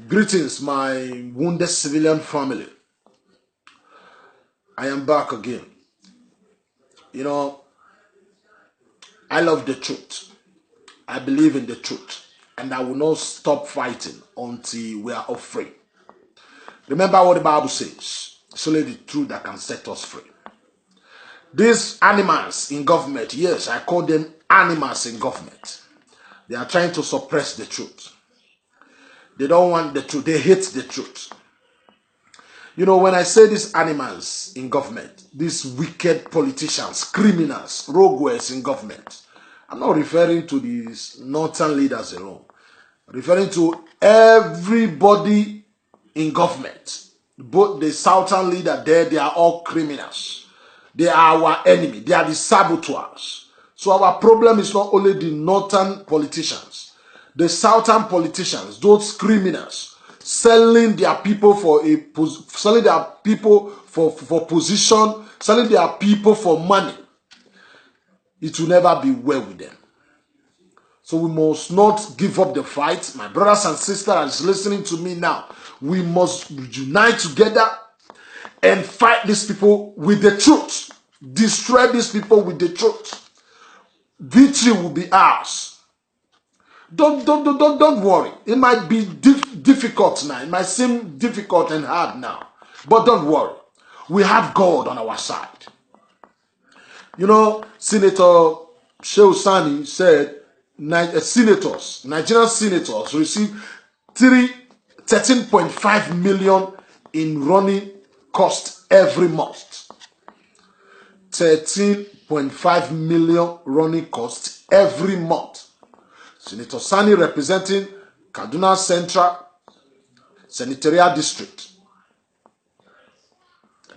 Greetings, my wounded civilian family. I am back again. You know, I love the truth. I believe in the truth. And I will not stop fighting until we are all free. Remember what the Bible says. It's only the truth that can set us free. These animals in government, yes, I call them animals in government. They are trying to suppress the truth. They don't want the truth. They hate the truth. You know, when I say these animals in government, these wicked politicians, criminals, rogues in government, I'm not referring to these northern leaders alone. I'm referring to everybody in government. Both the southern leader there, they are all criminals. They are our enemy. They are the saboteurs. So our problem is not only the northern politicians. The southern politicians, those criminals, selling their people for position, selling their people for money. It will never be well with them. So we must not give up the fight. My brothers and sisters that is listening to me now, we must unite together and fight these people with the truth. Destroy these people with the truth. Victory will be ours. Don't worry. It might be difficult now. It might seem difficult and hard now. But don't worry. We have God on our side. You know, Senator Shehu Sani said Nigerian senators receive 13.5 million in running cost every month. 13.5 million running cost every month. Senator Sani representing Kaduna Central Senatorial District.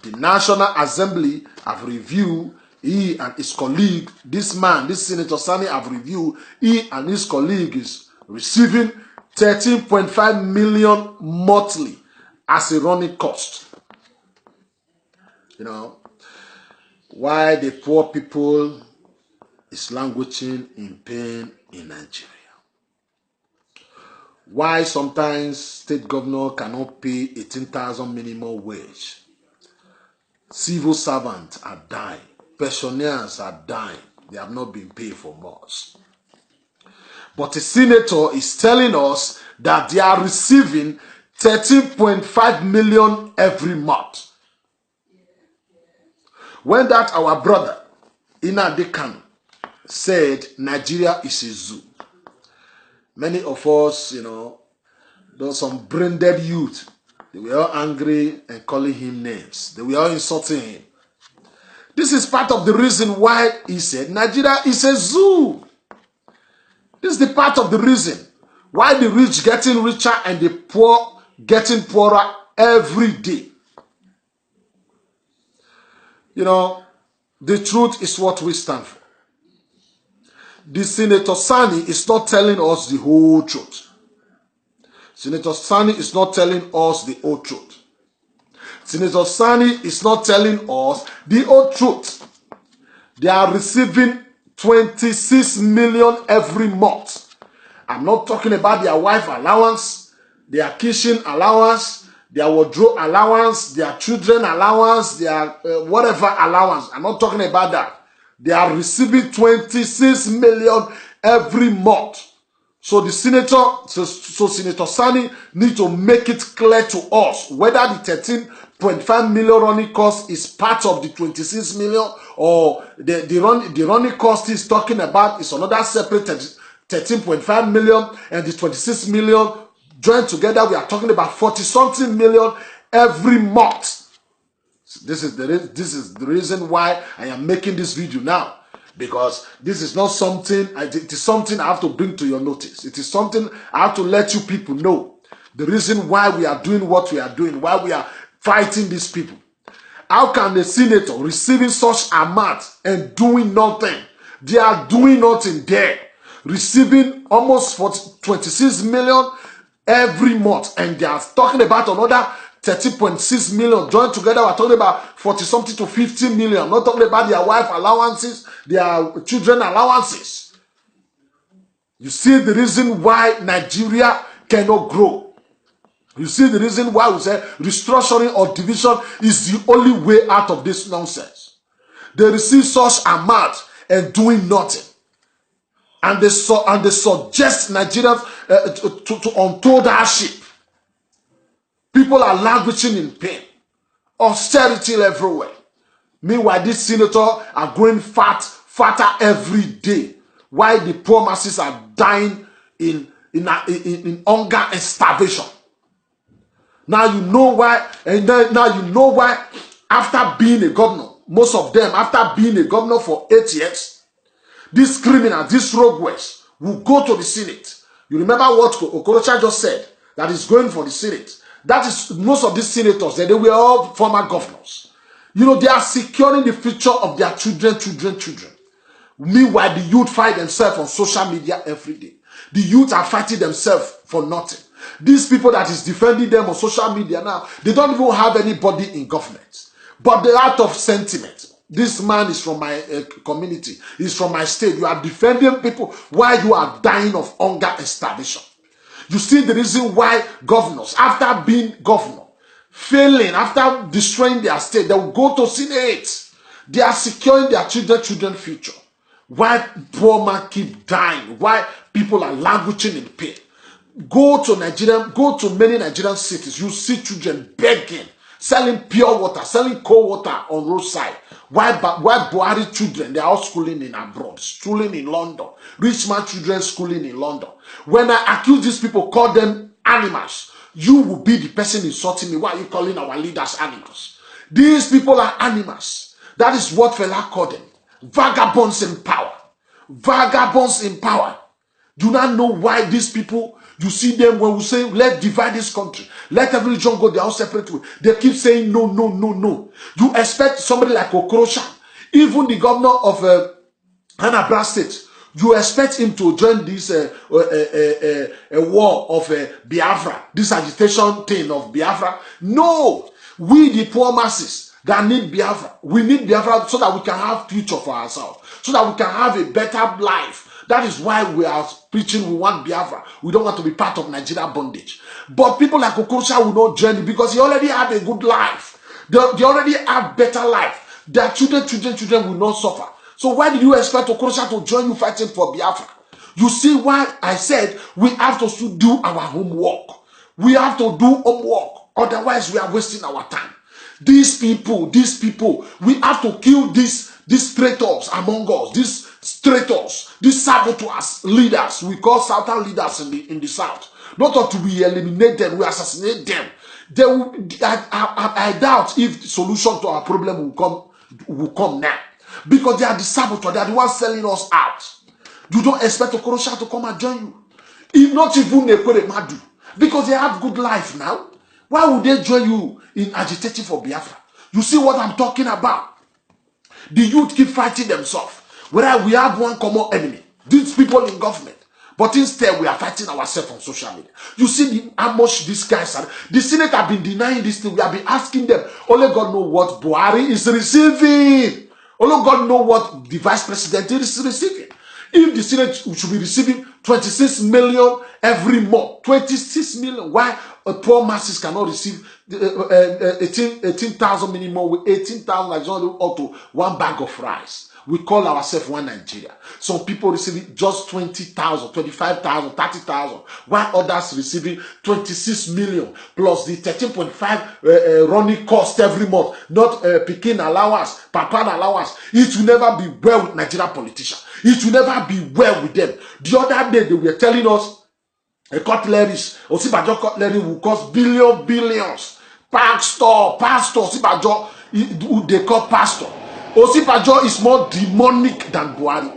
The National Assembly have reviewed he and his colleague, this Senator Sani have reviewed, he and his colleague is receiving 13.5 million monthly as a running cost. You know, why the poor people is languishing in pain in Nigeria. Why sometimes state governor cannot pay 18,000 minimum wage. Civil servants are dying. Pensioners are dying. They have not been paid for months. But the senator is telling us that they are receiving 13.5 million every month. When that our brother, Nnamdi Kanu, said Nigeria is a zoo. Many of us, you know, those some brain-dead youth, they were all angry and calling him names. They were all insulting him. This is part of the reason why he said Nigeria is a zoo. This is the part of the reason why the rich getting richer and the poor getting poorer every day. You know, the truth is what we stand for. The Senator Sani is not telling us the whole truth. Senator Sani is not telling us the whole truth. Senator Sani is not telling us the whole truth. They are receiving 26 million every month. I'm not talking about their wife allowance, their kitchen allowance, their wardrobe allowance, their children allowance, their whatever allowance. I'm not talking about that. They are receiving 26 million every month. So the senator, so Senator Sani need to make it clear to us whether the 13.5 million running cost is part of the 26 million or the running cost he's talking about is another separate 13.5 million, and the 26 million joined together, we are talking about 40-something million every month. This is the reason why I am making this video now, because this is not something, it is something I have to bring to your notice. It is something I have to let you people know. The reason why we are doing what we are doing, why we are fighting these people. How can the senator receiving such amount and doing nothing? They are doing nothing there. Receiving almost 26 million every month, and they are talking about another 30.6 million joined together. We're talking about 40-something to 50 million. I'm not talking about their wife allowances, their children allowances. You see the reason why Nigeria cannot grow. You see the reason why we say restructuring or division is the only way out of this nonsense. They receive such amount and doing nothing. And they suggest Nigerians to untold hardship. People are languishing in pain. Austerity everywhere. Meanwhile, these senators are growing fatter every day. While the poor masses are dying in hunger and starvation. Now you know why, and now you know why, after being a governor, most of them, after being a governor for 8 years, these criminals, these rogues will go to the Senate. You remember what Okorocha just said, that is going for the Senate. That is, most of these senators, they were all former governors. You know, they are securing the future of their children. Meanwhile, the youth fight themselves on social media every day. The youth are fighting themselves for nothing. These people that is defending them on social media now, they don't even have anybody in government. But they're out of sentiment. This man is from my community. He's from my state. You are defending people while you are dying of hunger and starvation. You see the reason why governors, after being governor, failing, after destroying their state, they will go to Senate. They are securing their children's future. Why poor man keep dying? Why people are languishing in pain? Go to many Nigerian cities. You see children begging, selling pure water, selling cold water on roadside. Why Buhari children, they are all schooling in abroad, schooling in London. Rich man children schooling in London. When I accuse these people, call them animals, you will be the person insulting me. Why are you calling our leaders animals? These people are animals. That is what Fela called them. Vagabonds in power. Vagabonds in power. Do not know why these people, you see them when we say, let's divide this country. Let every region go their own separate way. They keep saying no. You expect somebody like Okorocha, even the governor of Anambra State, you expect him to join this war of Biafra, this agitation thing of Biafra? No. We, the poor masses that need Biafra, we need Biafra so that we can have future for ourselves, so that we can have a better life. That is why we are preaching we want Biafra. We don't want to be part of Nigeria bondage. But people like Okorocha will not join it because he already have a good life. They already have better life. Their children will not suffer. So why did you expect Okorocha to join you fighting for Biafra? You see why I said we have to do our homework. We have to do homework. Otherwise, we are wasting our time. These people, we have to kill these traitors among us, these traitors, these saboteurs, leaders. We call Southern leaders in the South. Not to we eliminate them, we assassinate them. They will, I doubt if the solution to our problem will come now. Because they are the saboteurs, they are the ones selling us out. You don't expect Okorocha to come and join you. If not even Nekore Madu. Because they have good life now. Why would they join you in agitating for Biafra? You see what I'm talking about? The youth keep fighting themselves. Whereas we have one common enemy. These people in government. But instead, we are fighting ourselves on social media. You see how much these guys are. The Senate have been denying this thing. We have been asking them. Only God knows what Buhari is receiving. Only God knows what the vice president is receiving. If the Senate should be receiving 26 million every month, 26 million, why poor masses cannot receive 18,000 minimum with 18,000 up to one bag of rice? We call ourselves one Nigeria. Some people receiving just 20,000, 25,000, 30,000, while others receiving 26 million plus the 13.5 running cost every month, not picking allowance, papa allowance. It will never be well with Nigerian politicians. It will never be well with them. The other day they were telling us a cutleries, Osibanjo cutlery will cost billions. Pastor, Osibanjo, they call pastor. Osibanjo is more demonic than Buhari.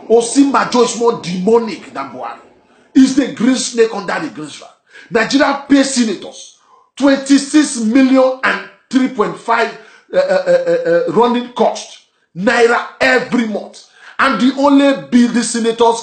Osibanjo is more demonic than Buhari. He's the green snake under the green flag. Nigeria pays senators 26 million and 3.5 running cost naira every month. And the only bill the senators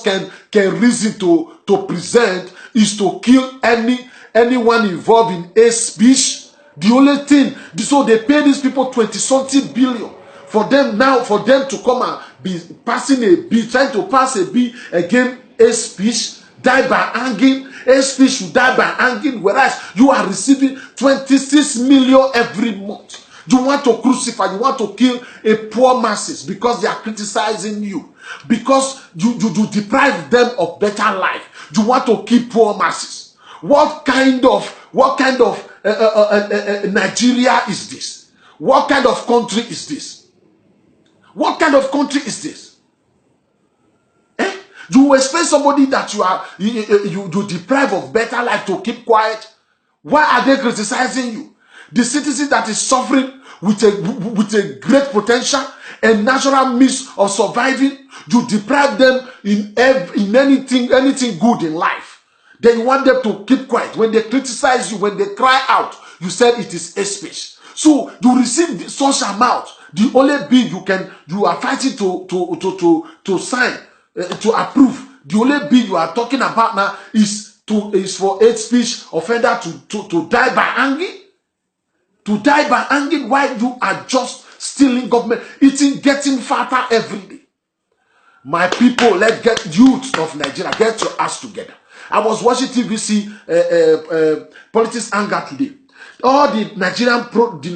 can reason to present is to kill anyone involved in a speech. The only thing, so they pay these people 20-something billion. For them to come and be passing a bill, trying to pass a bill against a speech, die by hanging. SP should die by hanging, whereas you are receiving 26 million every month. You want to crucify, you want to kill a poor masses because they are criticizing you, because you deprive them of better life. You want to kill poor masses. What kind of Nigeria is this? What kind of country is this? What kind of country is this? You expect somebody that you deprive of better life to keep quiet? Why are they criticizing you? The citizen that is suffering with a great potential and natural means of surviving, you deprive them in anything good in life. Then you want them to keep quiet. When they criticize you, when they cry out, you said it is a speech. So you receive such amount. The only bill you are fighting to sign, to approve. The only bill you are talking about now is for hate speech offender to die by hanging. To die by hanging while you are just stealing government, getting fatter every day. My people, let's get youth of Nigeria, get your ass together. I was watching TVC politics anger today. All the Nigerian problem.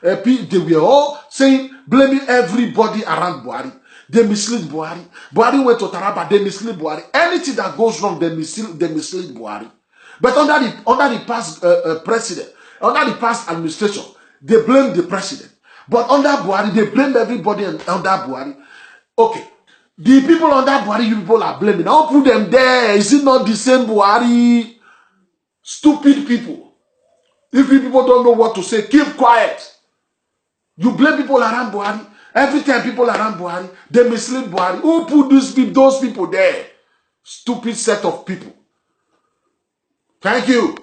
They were all saying, blaming everybody around Buhari. They mislead Buhari. Buhari went to Taraba, they mislead Buhari. Anything that goes wrong, they mislead Buhari. But under the past president, under the past administration, they blame the president. But under Buhari, they blame everybody under Buhari. Okay. The people under Buhari, you people are blaming. I'll put them there. Is it not the same Buhari? Stupid people. If you people don't know what to say, keep quiet. You blame people around Buhari. Every time people around Buhari, they mislead Buhari. Who put those people there? Stupid set of people. Thank you.